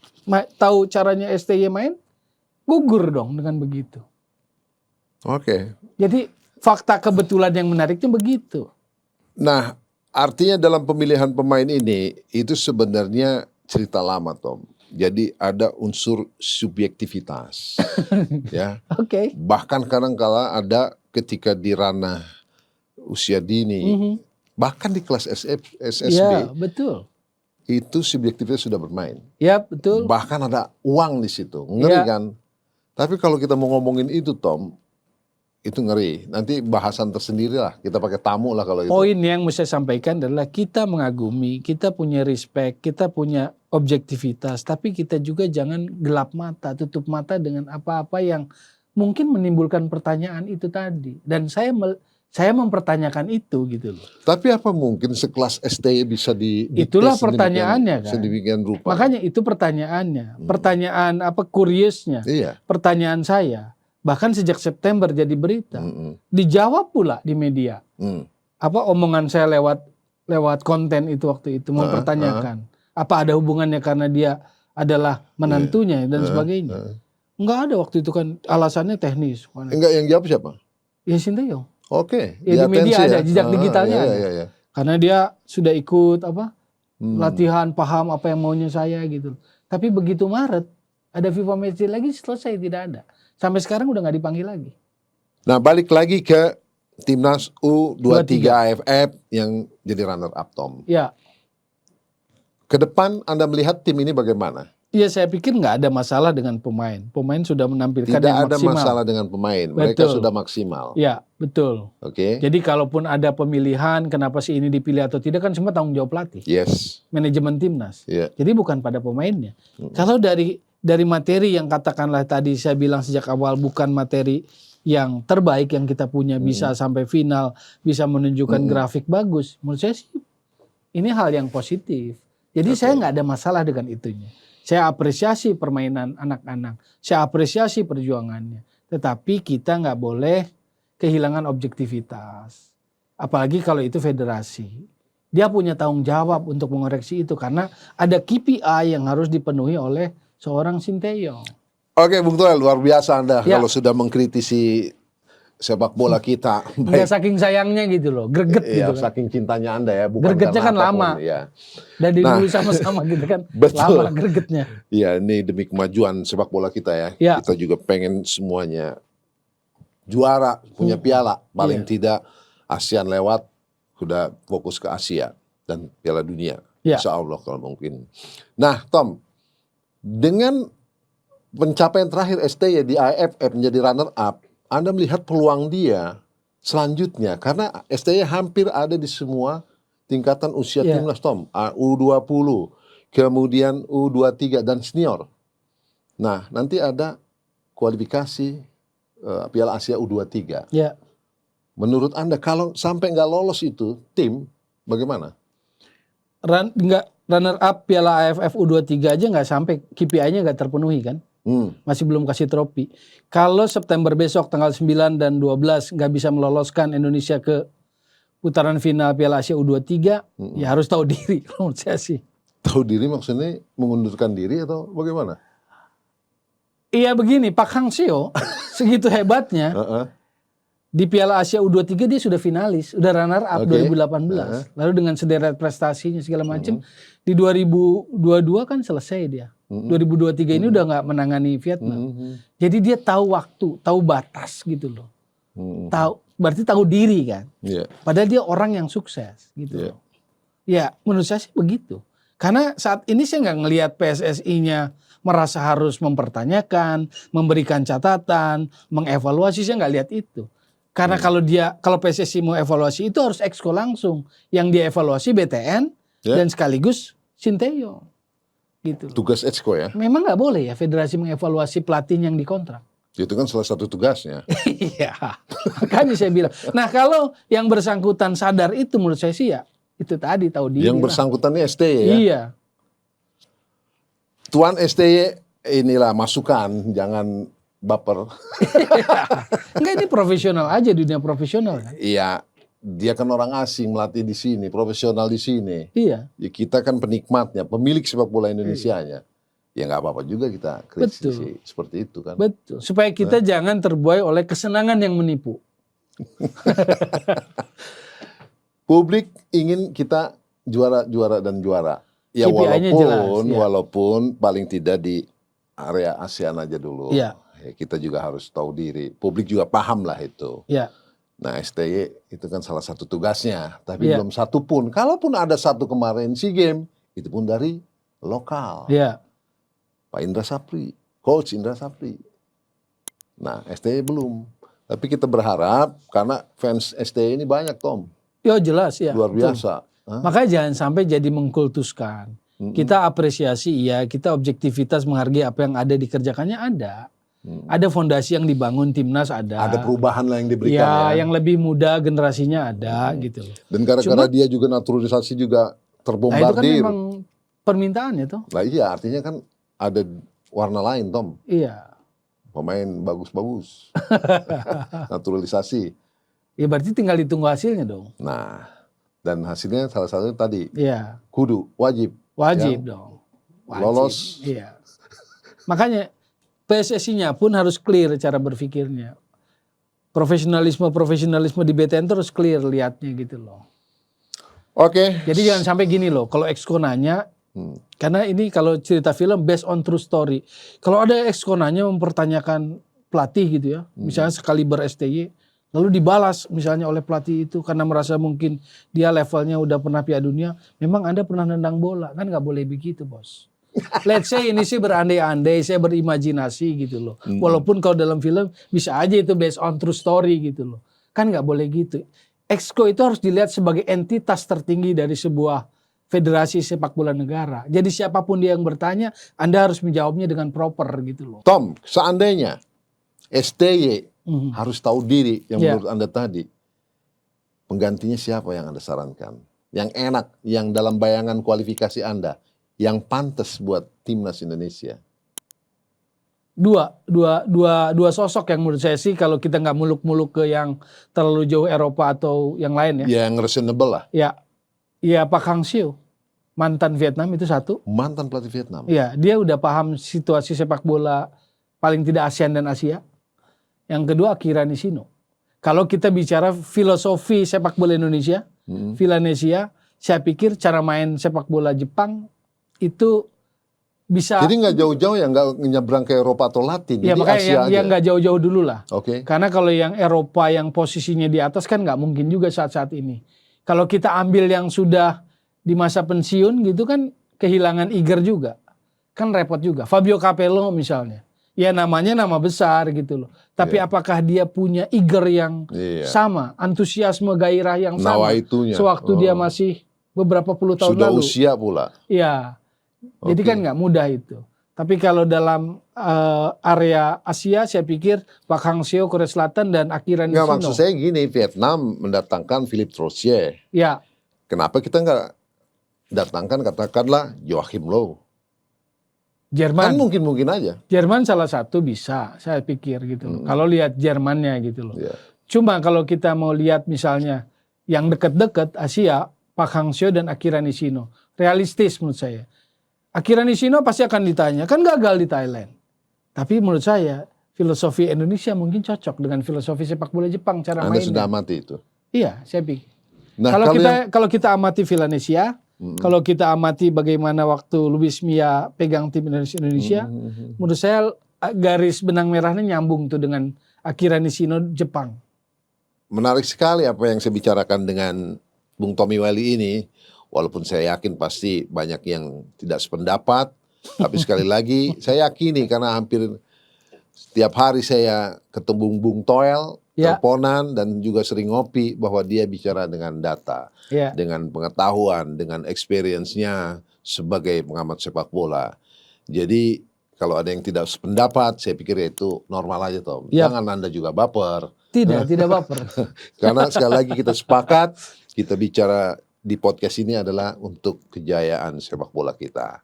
tahu caranya STY main, gugur dong dengan begitu. Oke. Jadi fakta kebetulan yang menariknya begitu. Nah, artinya dalam pemilihan pemain ini itu sebenarnya cerita lama, Tom. Jadi ada unsur subjektivitas, ya. Oke. Bahkan kadang-kala ada ketika di ranah usia dini, bahkan di kelas SSB, Ya, betul. itu subjektivitas sudah bermain. Ya, betul. Bahkan ada uang di situ, ngeri Ya. kan? Tapi kalau kita mau ngomongin itu, Tom, itu ngeri. Nanti bahasan tersendiri lah, kita pakai tamu lah kalau itu. Poin yang mau saya sampaikan adalah kita mengagumi, kita punya respect, kita punya objektivitas, tapi kita juga jangan gelap mata, tutup mata dengan apa-apa yang mungkin menimbulkan pertanyaan itu tadi. Dan saya mempertanyakan itu gitu loh. Tapi apa mungkin sekelas STY bisa Itulah pertanyaannya kan. sedemikian rupa? Makanya itu pertanyaannya. Pertanyaan curiousnya. Iya. Pertanyaan saya. Bahkan sejak September jadi berita. Dijawab pula di media. Apa omongan saya lewat konten itu waktu itu mempertanyakan. Apa ada hubungannya karena dia adalah menantunya dan sebagainya. Enggak ada waktu itu kan alasannya teknis. Enggak, yang jawab siapa? Ya Sinteyong. Oke. Ya, di media ada, jejak digitalnya ada. Iya. Karena dia sudah ikut latihan, paham apa yang maunya saya gitu. Tapi begitu Maret ada FIFA Matchday lagi, selesai, tidak ada. Sampai sekarang udah nggak dipanggil lagi. Nah, balik lagi ke Timnas U23 AFF yang jadi runner up, Tom. Ya. Ke depan Anda melihat tim ini bagaimana? Iya, saya pikir nggak ada masalah dengan pemain. Pemain sudah menampilkan Tidak yang ada maksimal. masalah dengan pemain. Mereka sudah maksimal. Ya, betul. Oke. Jadi kalaupun ada pemilihan, kenapa si ini dipilih atau tidak kan semua tanggung jawab pelatih. Yes. Manajemen timnas. Yeah. Jadi bukan pada pemainnya. Kalau dari materi yang katakanlah tadi saya bilang sejak awal bukan materi yang terbaik yang kita punya, bisa sampai final, bisa menunjukkan grafik bagus. Menurut saya sih ini hal yang positif. Jadi saya nggak ada masalah dengan itunya. Saya apresiasi permainan anak-anak, saya apresiasi perjuangannya. Tetapi kita nggak boleh kehilangan objektivitas. Apalagi kalau itu federasi. Dia punya tanggung jawab untuk mengoreksi itu karena ada KPI yang harus dipenuhi oleh seorang Sinteyong. Oke, Bung Toel, luar biasa Anda Ya. kalau sudah mengkritisi sepak bola kita. Nggak saking sayangnya gitu loh, greget Iya, gitu kan. saking cintanya Anda ya, bukan Gregetnya karena kan apapun, lama. Ya. Dari dulu sama-sama gitu kan, Betul. lama gregetnya. Iya, ini demi kemajuan sepak bola kita ya. Ya. Kita juga pengen semuanya juara, punya piala. Paling tidak ASEAN lewat, sudah fokus ke Asia dan Piala Dunia. Ya. Insya Allah kalau mungkin. Nah, Tom, dengan pencapaian terakhir STY di AFF menjadi runner up, Anda melihat peluang dia selanjutnya karena STY hampir ada di semua tingkatan usia Ya. timnas, Tom. U20, kemudian U23 dan senior. Nah, nanti ada kualifikasi Piala Asia U23. Ya. Menurut Anda kalau sampai nggak lolos itu tim bagaimana? Runner up Piala AFF U23 aja nggak sampai, KPI-nya nggak terpenuhi kan? Masih belum kasih trofi. Kalau September besok tanggal 9 dan 12 nggak bisa meloloskan Indonesia ke putaran final Piala Asia U23, ya harus tahu diri menurut saya sih. Tahu diri maksudnya mengundurkan diri atau bagaimana? Iya begini, Pak Hang Seo segitu hebatnya di Piala Asia U23 dia sudah finalis, udah runner up 2018. Lalu dengan sederet prestasinya segala macam di 2022 kan selesai dia. 2023 ini udah nggak menangani Vietnam. Jadi dia tahu waktu, tahu batas gitu loh. Berarti tahu diri kan. Padahal dia orang yang sukses gitu loh. Ya menurut saya sih begitu. Karena saat ini saya nggak ngelihat PSSI-nya merasa harus mempertanyakan, memberikan catatan, mengevaluasi, saya nggak lihat itu. Karena kalau PSSI mau evaluasi itu harus exco langsung. Yang dievaluasi BTN dan sekaligus Sinteyong. Gitu. Tugas exco ya? Memang nggak boleh ya federasi mengevaluasi pelatih yang dikontrak. Itu kan salah satu tugasnya. Iya, makanya saya bilang. Nah kalau yang bersangkutan sadar itu menurut saya sih ya itu tadi tahu diri. Yang bersangkutan ini STY ya? Iya. Tuan STY inilah masukan, jangan baper. Enggak, ini profesional aja, dunia profesional kan. Iya, dia kan orang asing melatih di sini, profesional di sini. Iya. Ya, kita kan penikmatnya, pemilik sepak bola Indonesianya. Ya nggak apa-apa juga kita kritisi seperti itu kan. Betul. Supaya kita jangan terbuai oleh kesenangan yang menipu. Publik ingin kita juara dan juara. Ya walaupun paling tidak di area ASEAN aja dulu. Iya. Ya, kita juga harus tahu diri. Publik juga paham lah itu. Iya. Nah STY itu kan salah satu tugasnya. Tapi belum satu pun. Kalaupun ada satu kemarin SEA Games, itu pun dari lokal. Iya. Pak Indra Sapri, Coach Indra Sapri. Nah STY belum. Tapi kita berharap karena fans STY ini banyak, Tom. Ya jelas ya. Luar biasa. Makanya jangan sampai jadi mengkultuskan. Kita apresiasi, ya kita objektivitas menghargai apa yang ada dikerjakannya ada. Ada fondasi yang dibangun timnas ada. Ada perubahan lah yang diberikan ya. Yang lebih muda generasinya ada gitu loh. Dan gara-gara dia juga naturalisasi juga Nah itu kan terbombardir. memang permintaannya tuh. Nah iya, artinya kan ada warna lain, Tom. Iya. Pemain bagus-bagus. Naturalisasi. Ya berarti tinggal ditunggu hasilnya dong. Nah, dan hasilnya salah satunya tadi. Iya. Kudu, wajib. Wajib Ya. dong. Wajib. Lolos. Iya. Makanya PSSI-nya pun harus clear cara berpikirnya. Profesionalisme di BTN terus clear lihatnya gitu loh. Oke. Jadi jangan sampai gini loh, kalau Exco nanya, karena ini kalau cerita film based on true story. Kalau ada Exco nanya mempertanyakan pelatih gitu ya, misalnya sekaliber STY, lalu dibalas misalnya oleh pelatih itu karena merasa mungkin dia levelnya udah pernah Piala Dunia, memang Anda pernah nendang bola, kan nggak boleh begitu bos. Let's say ini sih berandai-andai, saya berimajinasi gitu loh. Walaupun kalau dalam film bisa aja itu based on true story gitu loh. Kan nggak boleh gitu. Exco itu harus dilihat sebagai entitas tertinggi dari sebuah federasi sepak bola negara. Jadi siapapun dia yang bertanya, Anda harus menjawabnya dengan proper gitu loh. Tom, seandainya STY harus tahu diri yang menurut Anda tadi, penggantinya siapa yang Anda sarankan? Yang enak, yang dalam bayangan kualifikasi Anda, yang pantas buat timnas Indonesia? Dua sosok yang menurut saya sih kalau kita nggak muluk-muluk ke yang terlalu jauh Eropa atau yang lain ya. Yang reasonable lah. Ya Pak Hang Seo, mantan Vietnam itu satu. Mantan pelatih Vietnam. Ya, dia udah paham situasi sepak bola paling tidak ASEAN dan Asia. Yang kedua Akira Nishino. Kalau kita bicara filosofi sepak bola Indonesia, Vilanesia, saya pikir cara main sepak bola Jepang itu bisa. Jadi nggak jauh-jauh ya, nggak nyebrang ke Eropa atau Latin. Ya jadi makanya Asia yang nggak jauh-jauh dulu lah. Oke. Karena kalau yang Eropa yang posisinya di atas kan nggak mungkin juga saat-saat ini. Kalau kita ambil yang sudah di masa pensiun gitu kan kehilangan Iger juga. Kan repot juga. Fabio Capello misalnya. Ya namanya nama besar gitu loh. Tapi apakah dia punya Iger yang sama, antusiasme gairah yang sama sewaktu dia masih beberapa puluh tahun sudah lalu. Sudah usia pula. Iya. Jadi kan nggak mudah itu. Tapi kalau dalam area Asia saya pikir Pak Hang Seo Korea Selatan dan Akira Nishino. Nggak, maksud saya gini, Vietnam mendatangkan Philippe Troussier. Ya. Kenapa kita nggak datangkan katakanlah Joachim Low? Jerman. Kan mungkin aja. Jerman salah satu bisa, saya pikir gitu loh. Kalau lihat Jermannya gitu loh. Cuma kalau kita mau lihat misalnya yang dekat-dekat Asia, Pak Hang Seo dan Akira Nishino. Realistis menurut saya. Akira Nishino pasti akan ditanya, kan gagal di Thailand. Tapi menurut saya, filosofi Indonesia mungkin cocok dengan filosofi sepak bola Jepang cara mainnya. Anda sudah amati itu? Iya, saya pikir. Nah, kalau kita amati Vilanesia, kalau kita amati bagaimana waktu Luis Mia pegang tim Indonesia, menurut saya garis benang merahnya nyambung tuh dengan Akira Nishino Jepang. Menarik sekali apa yang saya bicarakan dengan Bung Tommy Welly ini. Walaupun saya yakin pasti banyak yang tidak sependapat, tapi sekali lagi saya yakini karena hampir setiap hari saya ketemu Bung Toel, teleponan dan juga sering ngopi bahwa dia bicara dengan data, dengan pengetahuan, dengan experience-nya sebagai pengamat sepak bola. Jadi kalau ada yang tidak sependapat, saya pikir itu normal aja Tom. Jangan Anda juga baper. Tidak baper. Karena sekali lagi kita sepakat, kita bicara di podcast ini adalah untuk kejayaan sepak bola kita.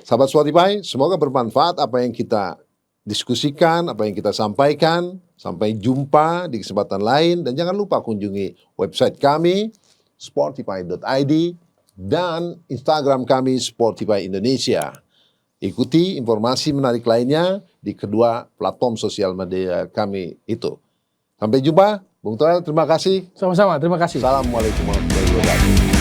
Sahabat Spotify, semoga bermanfaat apa yang kita diskusikan, apa yang kita sampaikan. Sampai jumpa di kesempatan lain. Dan jangan lupa kunjungi website kami, sportify.id, dan Instagram kami, Sportify Indonesia. Ikuti informasi menarik lainnya di kedua platform sosial media kami itu. Sampai jumpa, Bung Toel, terima kasih. Sama-sama, terima kasih. Assalamualaikum warahmatullahi wabarakatuh.